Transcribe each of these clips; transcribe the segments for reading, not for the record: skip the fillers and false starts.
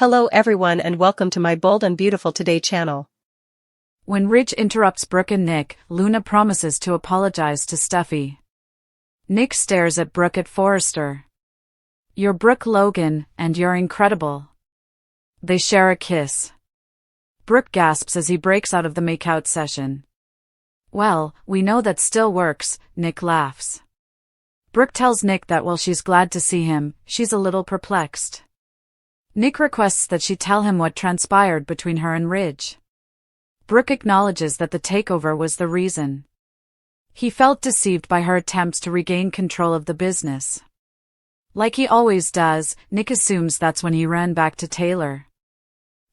Hello everyone and welcome to my Bold and Beautiful Today channel. When Ridge interrupts Brooke and Nick, Luna promises to apologize to Steffi. Nick stares at Brooke at Forrester. "You're Brooke Logan, and you're incredible." They share a kiss. Brooke gasps as he breaks out of the makeout session. "Well, we know that still works," Nick laughs. Brooke tells Nick that while she's glad to see him, she's a little perplexed. Nick requests that she tell him what transpired between her and Ridge. Brooke acknowledges that the takeover was the reason. He felt deceived by her attempts to regain control of the business. Like he always does, Nick assumes that's when he ran back to Taylor.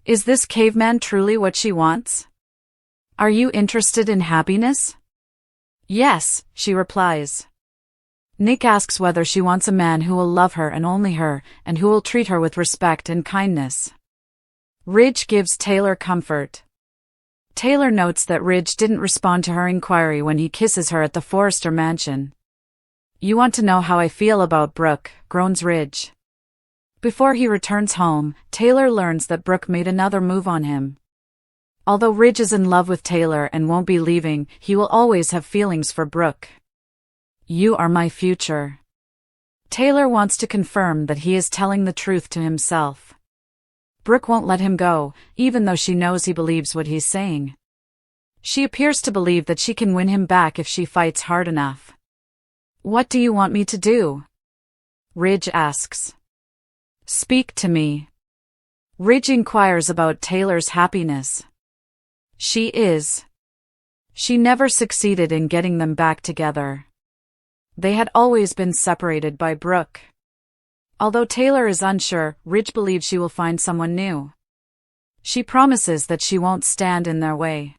Is this caveman truly what she wants? Are you interested in happiness? Yes, she replies. Nick asks whether she wants a man who will love her and only her, and who will treat her with respect and kindness. Ridge gives Taylor comfort. Taylor notes that Ridge didn't respond to her inquiry when he kisses her at the Forrester mansion. "You want to know how I feel about Brooke," groans Ridge. Before he returns home, Taylor learns that Brooke made another move on him. Although Ridge is in love with Taylor and won't be leaving, he will always have feelings for Brooke. "You are my future." Taylor wants to confirm that he is telling the truth to himself. Brooke won't let him go, even though she knows he believes what he's saying. She appears to believe that she can win him back if she fights hard enough. "What do you want me to do?" Ridge asks. "Speak to me." Ridge inquires about Taylor's happiness. She never succeeded in getting them back together. They had always been separated by Brooke. Although Taylor is unsure, Ridge believes she will find someone new. She promises that she won't stand in their way.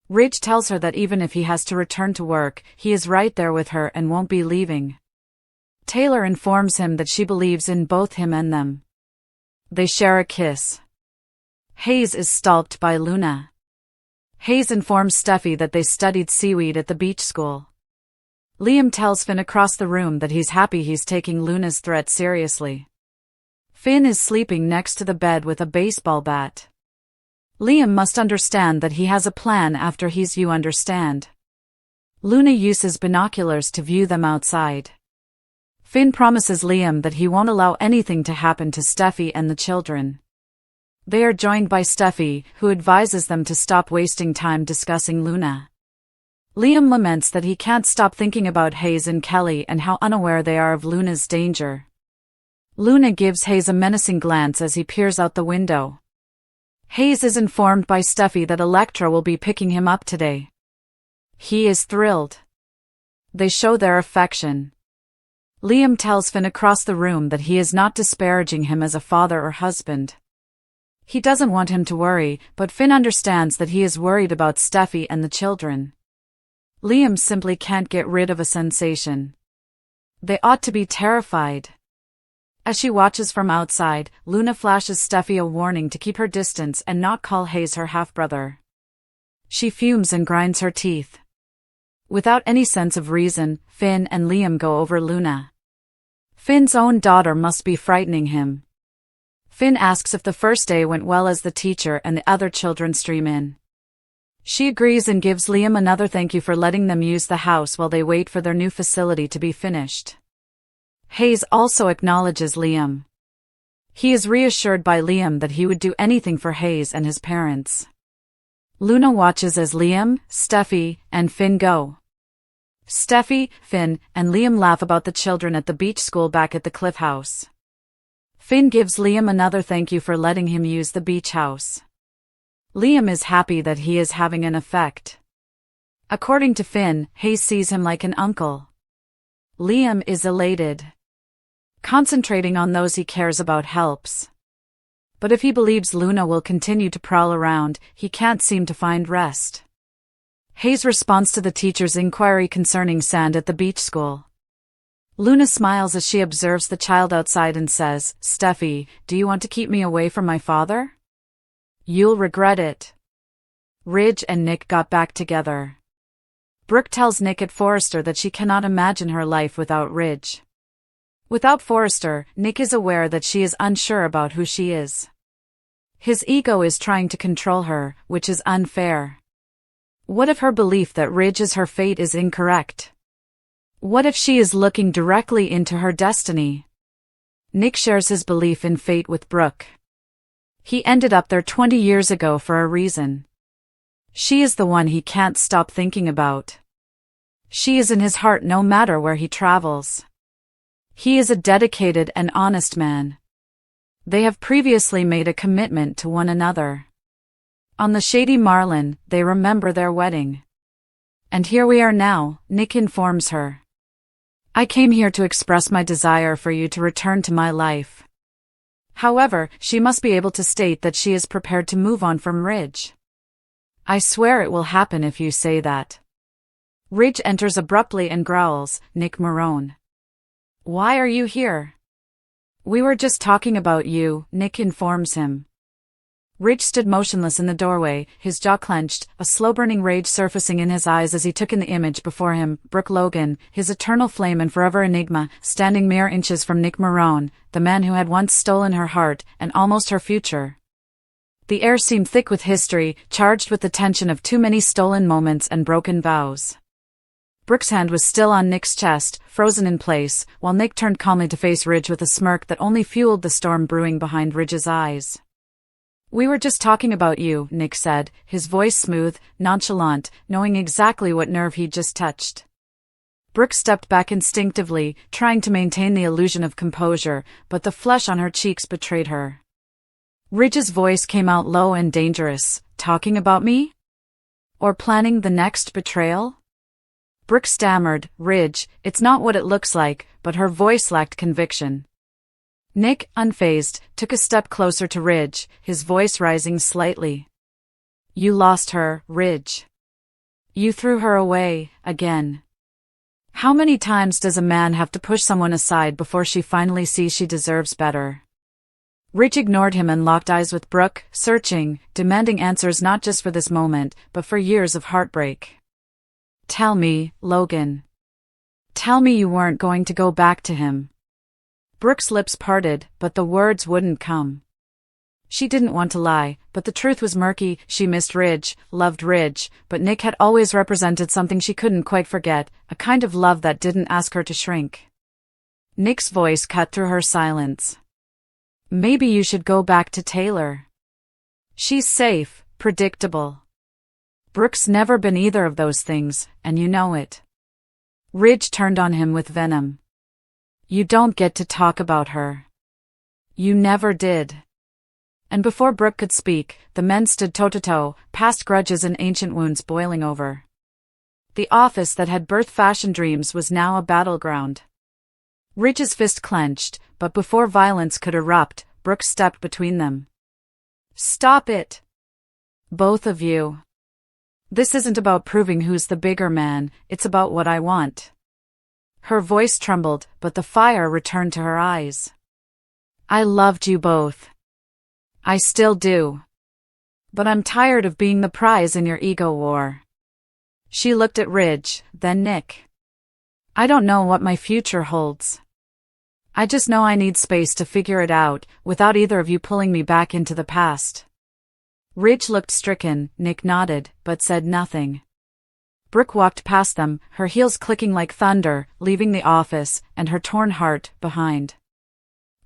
Ridge tells her that even if he has to return to work, he is right there with her and won't be leaving. Taylor informs him that she believes in both him and them. They share a kiss. Hayes is stalked by Luna. Hayes informs Steffi that they studied seaweed at the beach school. Liam tells Finn across the room that he's happy he's taking Luna's threat seriously. Finn is sleeping next to the bed with a baseball bat. Liam must understand that he has a plan after you understand. Luna uses binoculars to view them outside. Finn promises Liam that he won't allow anything to happen to Steffi and the children. They are joined by Steffi, who advises them to stop wasting time discussing Luna. Liam laments that he can't stop thinking about Hayes and Kelly and how unaware they are of Luna's danger. Luna gives Hayes a menacing glance as he peers out the window. Hayes is informed by Steffi that Electra will be picking him up today. He is thrilled. They show their affection. Liam tells Finn across the room that he is not disparaging him as a father or husband. He doesn't want him to worry, but Finn understands that he is worried about Steffi and the children. Liam simply can't get rid of a sensation. They ought to be terrified. As she watches from outside, Luna flashes Steffi a warning to keep her distance and not call Hayes her half-brother. She fumes and grinds her teeth. Without any sense of reason, Finn and Liam go over Luna. Finn's own daughter must be frightening him. Finn asks if the first day went well as the teacher and the other children stream in. She agrees and gives Liam another thank you for letting them use the house while they wait for their new facility to be finished. Hayes also acknowledges Liam. He is reassured by Liam that he would do anything for Hayes and his parents. Luna watches as Liam, Steffi, and Finn go. Steffi, Finn, and Liam laugh about the children at the beach school back at the Cliff House. Finn gives Liam another thank you for letting him use the beach house. Liam is happy that he is having an effect. According to Finn, Hayes sees him like an uncle. Liam is elated. Concentrating on those he cares about helps. But if he believes Luna will continue to prowl around, he can't seem to find rest. Hayes responds to the teacher's inquiry concerning sand at the beach school. Luna smiles as she observes the child outside and says, "Steffi, do you want to keep me away from my father? You'll regret it." Ridge and Nick got back together. Brooke tells Nick at Forrester that she cannot imagine her life without Ridge. Without Forrester, Nick is aware that she is unsure about who she is. His ego is trying to control her, which is unfair. What if her belief that Ridge is her fate is incorrect? What if she is looking directly into her destiny? Nick shares his belief in fate with Brooke. He ended up there 20 years ago for a reason. She is the one he can't stop thinking about. She is in his heart no matter where he travels. He is a dedicated and honest man. They have previously made a commitment to one another. On the shady Marlin, they remember their wedding. And here we are now, Nick informs her. I came here to express my desire for you to return to my life. However, she must be able to state that she is prepared to move on from Ridge. I swear it will happen if you say that. Ridge enters abruptly and growls, Nick Marone. Why are you here? We were just talking about you, Nick informs him. Ridge stood motionless in the doorway, his jaw clenched, a slow-burning rage surfacing in his eyes as he took in the image before him, Brooke Logan, his eternal flame and forever enigma, standing mere inches from Nick Marone, the man who had once stolen her heart, and almost her future. The air seemed thick with history, charged with the tension of too many stolen moments and broken vows. Brooke's hand was still on Nick's chest, frozen in place, while Nick turned calmly to face Ridge with a smirk that only fueled the storm brewing behind Ridge's eyes. We were just talking about you, Nick said, his voice smooth, nonchalant, knowing exactly what nerve he'd just touched. Brooke stepped back instinctively, trying to maintain the illusion of composure, but the flush on her cheeks betrayed her. Ridge's voice came out low and dangerous. Talking about me? Or planning the next betrayal? Brooke stammered, Ridge, it's not what it looks like, but her voice lacked conviction. Nick, unfazed, took a step closer to Ridge, his voice rising slightly. You lost her, Ridge. You threw her away, again. How many times does a man have to push someone aside before she finally sees she deserves better? Ridge ignored him and locked eyes with Brooke, searching, demanding answers not just for this moment, but for years of heartbreak. Tell me, Logan. Tell me you weren't going to go back to him. Brooke's lips parted, but the words wouldn't come. She didn't want to lie, but the truth was murky. She missed Ridge, loved Ridge, but Nick had always represented something she couldn't quite forget, a kind of love that didn't ask her to shrink. Nick's voice cut through her silence. Maybe you should go back to Taylor. She's safe, predictable. Brooke's never been either of those things, and you know it. Ridge turned on him with venom. You don't get to talk about her. You never did. And before Brooke could speak, the men stood toe-to-toe, past grudges and ancient wounds boiling over. The office that had birthed fashion dreams was now a battleground. Ridge's fist clenched, but before violence could erupt, Brooke stepped between them. Stop it! Both of you. This isn't about proving who's the bigger man, it's about what I want. Her voice trembled, but the fire returned to her eyes. I loved you both. I still do. But I'm tired of being the prize in your ego war. She looked at Ridge, then Nick. I don't know what my future holds. I just know I need space to figure it out, without either of you pulling me back into the past. Ridge looked stricken, Nick nodded, but said nothing. Brooke walked past them, her heels clicking like thunder, leaving the office, and her torn heart behind.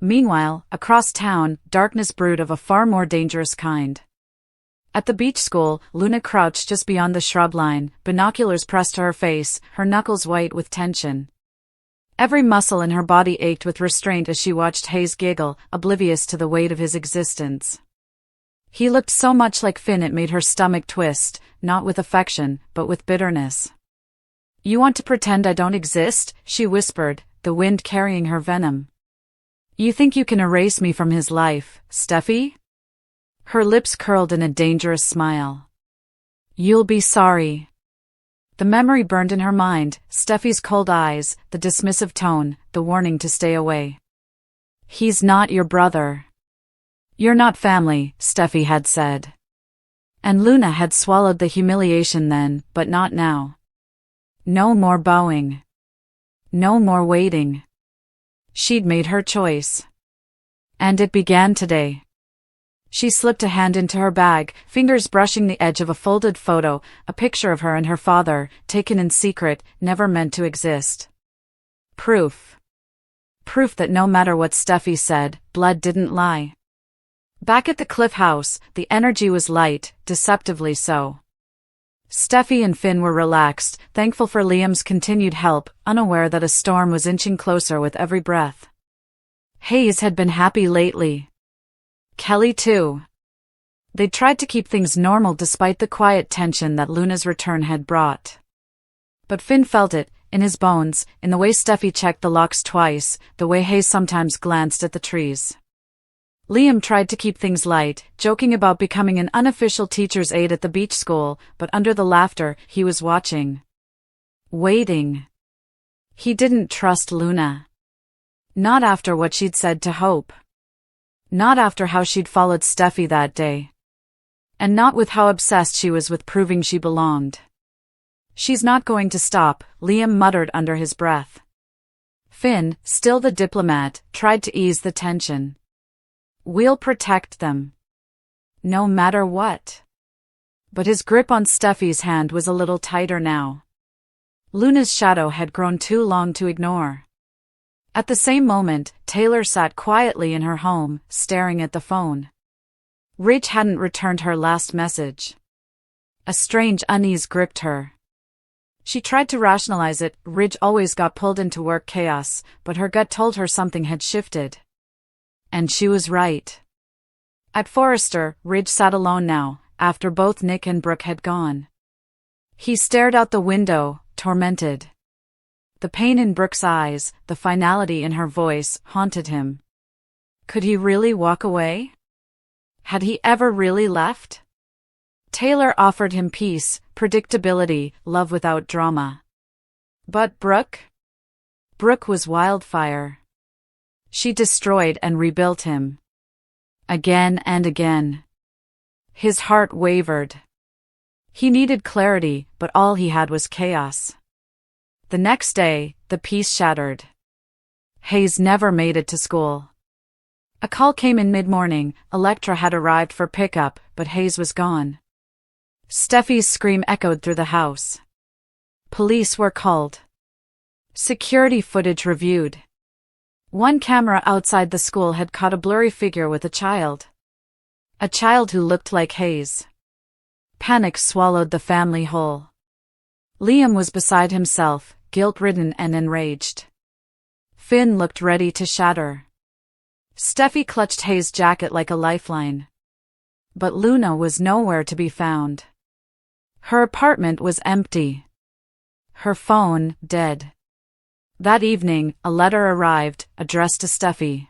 Meanwhile, across town, darkness brewed of a far more dangerous kind. At the beach school, Luna crouched just beyond the shrub line, binoculars pressed to her face, her knuckles white with tension. Every muscle in her body ached with restraint as she watched Hayes giggle, oblivious to the weight of his existence. He looked so much like Finn it made her stomach twist, not with affection, but with bitterness. You want to pretend I don't exist? She whispered, the wind carrying her venom. You think you can erase me from his life, Steffi? Her lips curled in a dangerous smile. You'll be sorry. The memory burned in her mind, Steffi's cold eyes, the dismissive tone, the warning to stay away. He's not your brother. You're not family, Steffi had said. And Luna had swallowed the humiliation then, but not now. No more bowing. No more waiting. She'd made her choice. And it began today. She slipped a hand into her bag, fingers brushing the edge of a folded photo, a picture of her and her father, taken in secret, never meant to exist. Proof. Proof that no matter what Steffi said, blood didn't lie. Back at the Cliff House, the energy was light, deceptively so. Steffi and Finn were relaxed, thankful for Liam's continued help, unaware that a storm was inching closer with every breath. Hayes had been happy lately. Kelly too. They tried to keep things normal despite the quiet tension that Luna's return had brought. But Finn felt it, in his bones, in the way Steffi checked the locks twice, the way Hayes sometimes glanced at the trees. Liam tried to keep things light, joking about becoming an unofficial teacher's aide at the beach school, but under the laughter, he was watching. Waiting. He didn't trust Luna. Not after what she'd said to Hope. Not after how she'd followed Steffi that day. And not with how obsessed she was with proving she belonged. She's not going to stop, Liam muttered under his breath. Finn, still the diplomat, tried to ease the tension. We'll protect them. No matter what. But his grip on Steffi's hand was a little tighter now. Luna's shadow had grown too long to ignore. At the same moment, Taylor sat quietly in her home, staring at the phone. Ridge hadn't returned her last message. A strange unease gripped her. She tried to rationalize it. Ridge always got pulled into work chaos, but her gut told her something had shifted. And she was right. At Forrester, Ridge sat alone now, after both Nick and Brooke had gone. He stared out the window, tormented. The pain in Brooke's eyes, the finality in her voice, haunted him. Could he really walk away? Had he ever really left? Taylor offered him peace, predictability, love without drama. But Brooke? Brooke was wildfire. She destroyed and rebuilt him. Again and again. His heart wavered. He needed clarity, but all he had was chaos. The next day, the peace shattered. Hayes never made it to school. A call came in mid-morning. Electra had arrived for pickup, but Hayes was gone. Steffi's scream echoed through the house. Police were called. Security footage reviewed. One camera outside the school had caught a blurry figure with a child. A child who looked like Hayes. Panic swallowed the family whole. Liam was beside himself, guilt-ridden and enraged. Finn looked ready to shatter. Steffi clutched Hayes' jacket like a lifeline. But Luna was nowhere to be found. Her apartment was empty. Her phone, dead. That evening, a letter arrived, addressed to Steffi.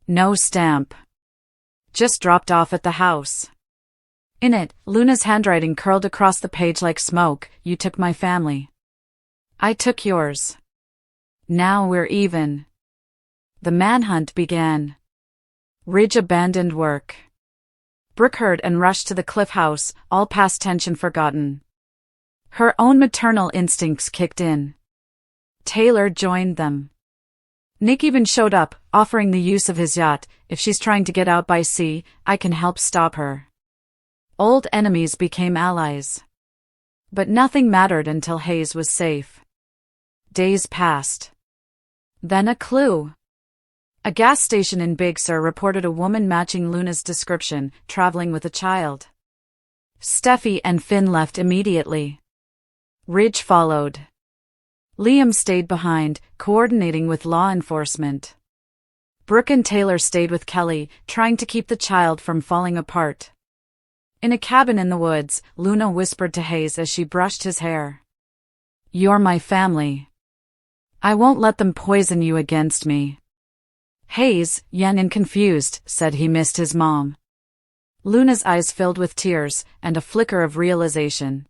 No stamp. Just dropped off at the house. In it, Luna's handwriting curled across the page like smoke. You took my family. I took yours. Now we're even. The manhunt began. Ridge abandoned work. Brooke heard and rushed to the Cliff House, all past tension forgotten. Her own maternal instincts kicked in. Taylor joined them. Nick even showed up, offering the use of his yacht. If she's trying to get out by sea, I can help stop her. Old enemies became allies. But nothing mattered until Hayes was safe. Days passed. Then a clue. A gas station in Big Sur reported a woman matching Luna's description, traveling with a child. Steffi and Finn left immediately. Ridge followed. Liam stayed behind, coordinating with law enforcement. Brooke and Taylor stayed with Kelly, trying to keep the child from falling apart. In a cabin in the woods, Luna whispered to Hayes as she brushed his hair. You're my family. I won't let them poison you against me. Hayes, young and confused, said he missed his mom. Luna's eyes filled with tears, and a flicker of realization.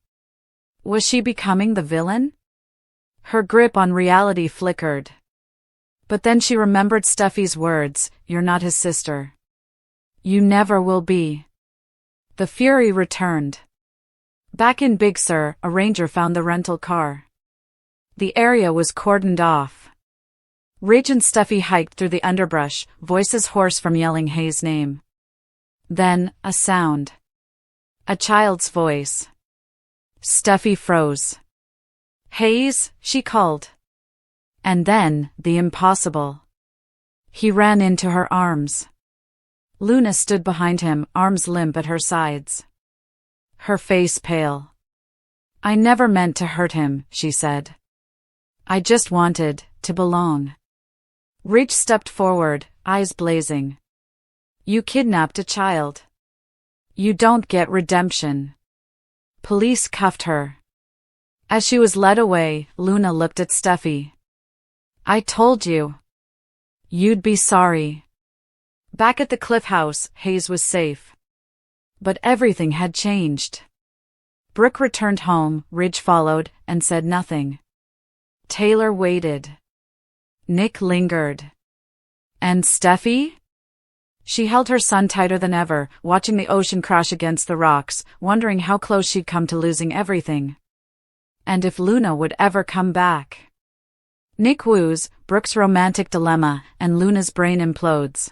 Was she becoming the villain? Her grip on reality flickered. But then she remembered Steffi's words, you're not his sister. You never will be. The fury returned. Back in Big Sur, a ranger found the rental car. The area was cordoned off. Ridge and Steffi hiked through the underbrush, voices hoarse from yelling Hayes' name. Then, a sound. A child's voice. Steffi froze. "Hayes," she called. And then, the impossible. He ran into her arms. Luna stood behind him, arms limp at her sides. Her face pale. "I never meant to hurt him," she said. "I just wanted to belong." Ridge stepped forward, eyes blazing. "You kidnapped a child. You don't get redemption." Police cuffed her. As she was led away, Luna looked at Steffi. "I told you. You'd be sorry." Back at the Cliff House, Hayes was safe. But everything had changed. Brooke returned home, Ridge followed, and said nothing. Taylor waited. Nick lingered. And Steffi? She held her son tighter than ever, watching the ocean crash against the rocks, wondering how close she'd come to losing everything. And if Luna would ever come back. Nick woos, Brooke's romantic dilemma, and Luna's brain implodes.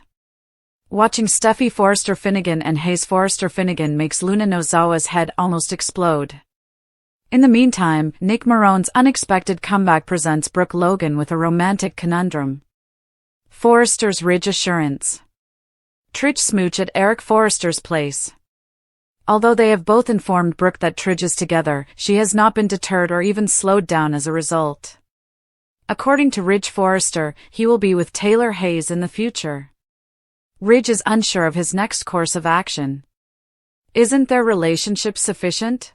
Watching Steffi Forrester Finnegan and Hayes Forrester Finnegan makes Luna Nozawa's head almost explode. In the meantime, Nick Marone's unexpected comeback presents Brooke Logan with a romantic conundrum. Forrester's Ridge assurance. Tridge smooch at Eric Forrester's place. Although they have both informed Brooke that Tridge is together, she has not been deterred or even slowed down as a result. According to Ridge Forrester, he will be with Taylor Hayes in the future. Ridge is unsure of his next course of action. Isn't their relationship sufficient?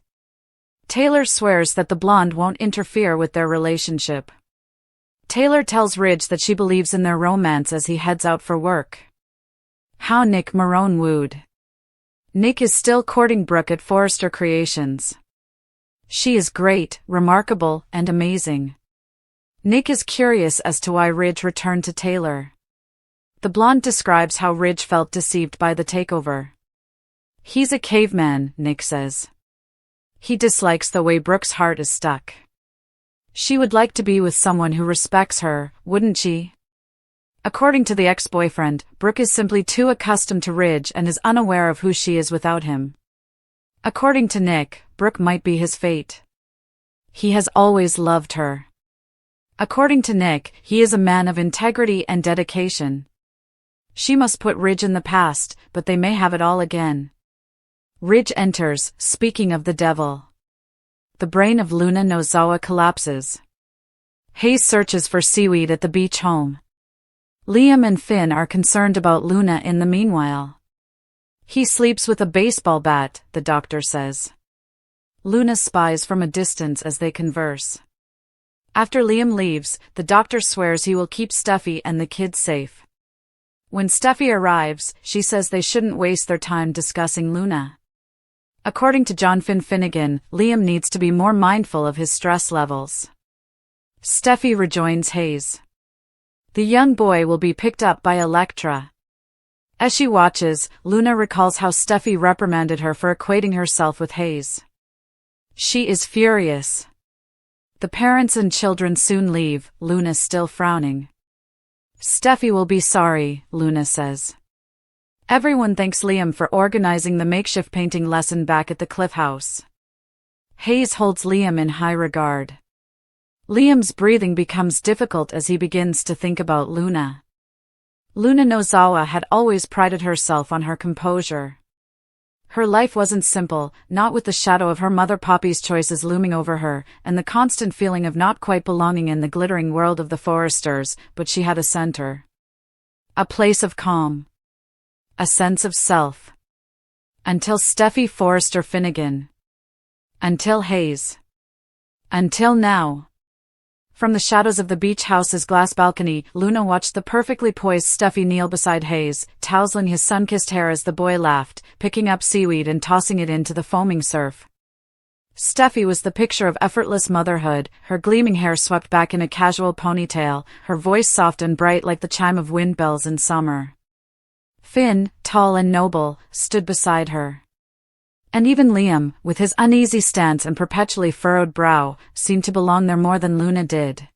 Taylor swears that the blonde won't interfere with their relationship. Taylor tells Ridge that she believes in their romance as he heads out for work. How Nick Marone wooed. Nick is still courting Brooke at Forrester Creations. She is great, remarkable, and amazing. Nick is curious as to why Ridge returned to Taylor. The blonde describes how Ridge felt deceived by the takeover. He's a caveman, Nick says. He dislikes the way Brooke's heart is stuck. She would like to be with someone who respects her, wouldn't she? According to the ex-boyfriend, Brooke is simply too accustomed to Ridge and is unaware of who she is without him. According to Nick, Brooke might be his fate. He has always loved her. According to Nick, he is a man of integrity and dedication. She must put Ridge in the past, but they may have it all again. Ridge enters, speaking of the devil. The brain of Luna Nozawa collapses. Hayes searches for seaweed at the beach home. Liam and Finn are concerned about Luna in the meanwhile. He sleeps with a baseball bat, the doctor says. Luna spies from a distance as they converse. After Liam leaves, the doctor swears he will keep Steffi and the kids safe. When Steffi arrives, she says they shouldn't waste their time discussing Luna. According to John Finnegan, Liam needs to be more mindful of his stress levels. Steffi rejoins Hayes. The young boy will be picked up by Electra. As she watches, Luna recalls how Steffi reprimanded her for equating herself with Hayes. She is furious. The parents and children soon leave, Luna still frowning. Steffi will be sorry, Luna says. Everyone thanks Liam for organizing the makeshift painting lesson back at the Cliff House. Hayes holds Liam in high regard. Liam's breathing becomes difficult as he begins to think about Luna. Luna Nozawa had always prided herself on her composure. Her life wasn't simple, not with the shadow of her mother Poppy's choices looming over her, and the constant feeling of not quite belonging in the glittering world of the Forresters, but she had a center. A place of calm. A sense of self. Until Steffi Forrester Finnegan. Until Hayes. Until now. From the shadows of the beach house's glass balcony, Luna watched the perfectly poised Steffi kneel beside Hayes, tousling his sun-kissed hair as the boy laughed, picking up seaweed and tossing it into the foaming surf. Steffi was the picture of effortless motherhood, her gleaming hair swept back in a casual ponytail, her voice soft and bright like the chime of wind bells in summer. Finn, tall and noble, stood beside her. And even Liam, with his uneasy stance and perpetually furrowed brow, seemed to belong there more than Luna did.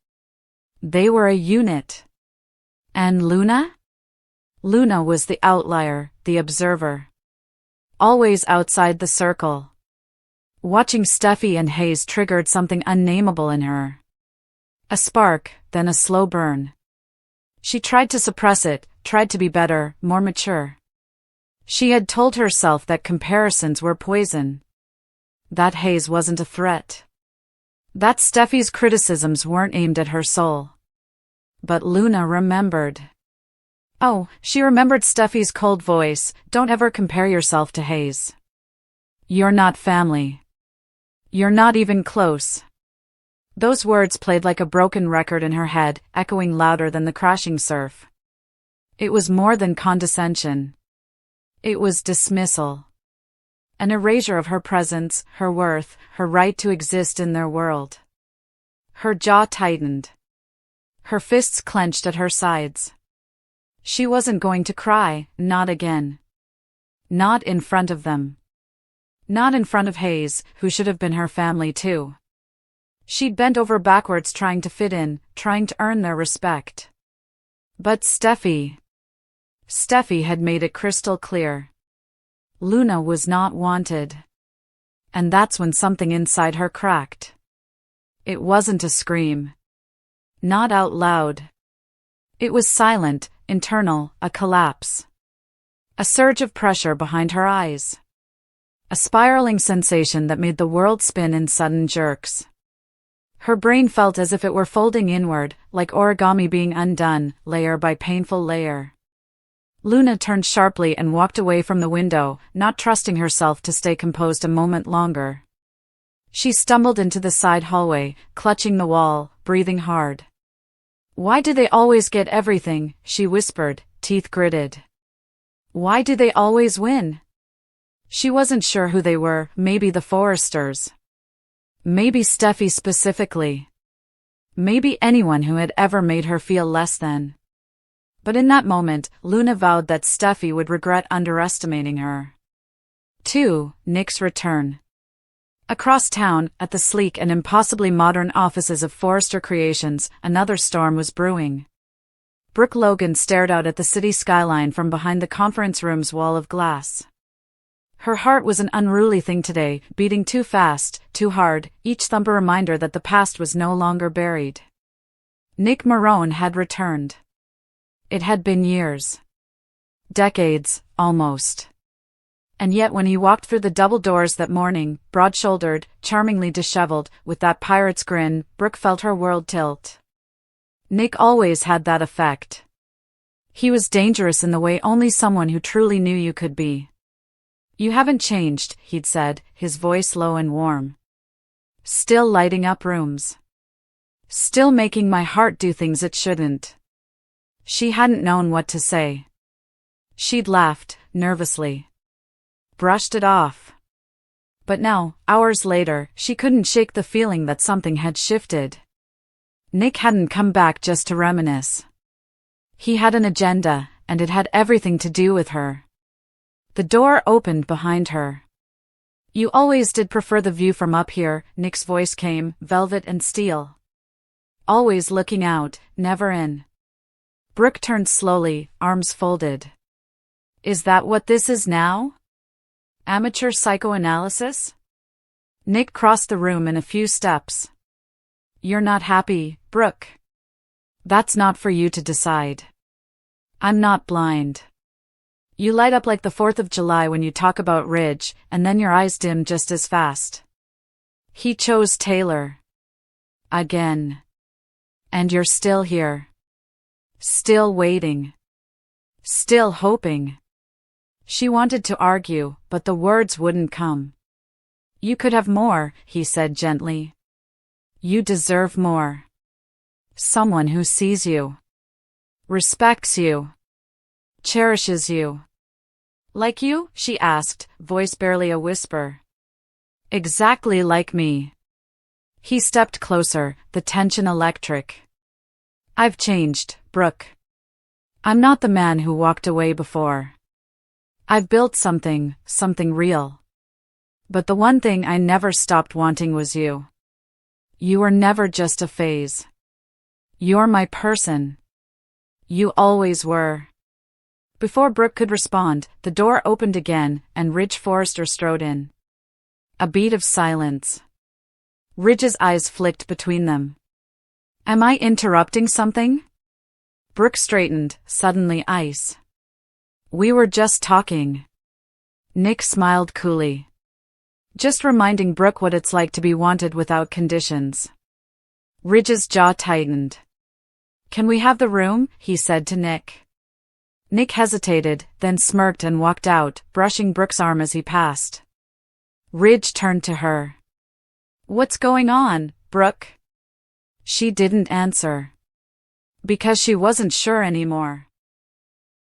They were a unit. And Luna? Luna was the outlier, the observer. always outside the circle. Watching Steffi and Hayes triggered something unnameable in her. A spark, then a slow burn. She tried to suppress it, tried to be better, more mature. She had told herself that comparisons were poison. That Hayes wasn't a threat. That Steffi's criticisms weren't aimed at her soul. But Luna remembered. Oh, she remembered Steffi's cold voice, "Don't ever compare yourself to Hayes. You're not family. You're not even close." Those words played like a broken record in her head, echoing louder than the crashing surf. It was more than condescension. It was dismissal. An erasure of her presence, her worth, her right to exist in their world. Her jaw tightened. Her fists clenched at her sides. She wasn't going to cry, not again. Not in front of them. Not in front of Hayes, who should have been her family too. She'd bent over backwards trying to fit in, trying to earn their respect. But Steffi had made it crystal clear. Luna was not wanted. And that's when something inside her cracked. It wasn't a scream. Not out loud. It was silent, internal, a collapse. A surge of pressure behind her eyes. A spiraling sensation that made the world spin in sudden jerks. Her brain felt as if it were folding inward, like origami being undone, layer by painful layer. Luna turned sharply and walked away from the window, not trusting herself to stay composed a moment longer. She stumbled into the side hallway, clutching the wall, breathing hard. "Why do they always get everything?" she whispered, teeth gritted. "Why do they always win?" She wasn't sure who they were, maybe the Forresters. Maybe Steffi specifically. Maybe anyone who had ever made her feel less than. But in that moment, Luna vowed that Steffi would regret underestimating her. 2. Nick's return. Across town, at the sleek and impossibly modern offices of Forrester Creations, another storm was brewing. Brooke Logan stared out at the city skyline from behind the conference room's wall of glass. Her heart was an unruly thing today, beating too fast, too hard, each thump a reminder that the past was no longer buried. Nick Marone had returned. It had been years. Decades, almost. And yet when he walked through the double doors that morning, broad-shouldered, charmingly disheveled, with that pirate's grin, Brooke felt her world tilt. Nick always had that effect. He was dangerous in the way only someone who truly knew you could be. "You haven't changed," he'd said, his voice low and warm. "Still lighting up rooms. Still making my heart do things it shouldn't." She hadn't known what to say. She'd laughed, nervously. Brushed it off. But now, hours later, she couldn't shake the feeling that something had shifted. Nick hadn't come back just to reminisce. He had an agenda, and it had everything to do with her. The door opened behind her. "You always did prefer the view from up here," Nick's voice came, velvet and steel. "Always looking out, never in." Brooke turned slowly, arms folded. "Is that what this is now? Amateur psychoanalysis?" Nick crossed the room in a few steps. "You're not happy, Brooke. That's not for you to decide. I'm not blind. You light up like the 4th of July when you talk about Ridge, and then your eyes dim just as fast." He chose Taylor. Again. "And you're still here. Still waiting. Still hoping." She wanted to argue, but the words wouldn't come. "You could have more," he said gently. "You deserve more. Someone who sees you. Respects you. Cherishes you." "Like you?" she asked, voice barely a whisper. "Exactly like me." He stepped closer, the tension electric. "I've changed, Brooke. I'm not the man who walked away before. I've built something real. But the one thing I never stopped wanting was you. You were never just a phase. You're my person. You always were." Before Brooke could respond, the door opened again, and Ridge Forrester strode in. A beat of silence. Ridge's eyes flicked between them. Am I interrupting something? Brooke straightened, suddenly ice. We were just talking. Nick smiled coolly. Just reminding Brooke what it's like to be wanted without conditions. Ridge's jaw tightened. Can we have the room? He said to Nick. Nick hesitated, then smirked and walked out, brushing Brooke's arm as he passed. Ridge turned to her. What's going on, Brooke? She didn't answer. Because she wasn't sure anymore.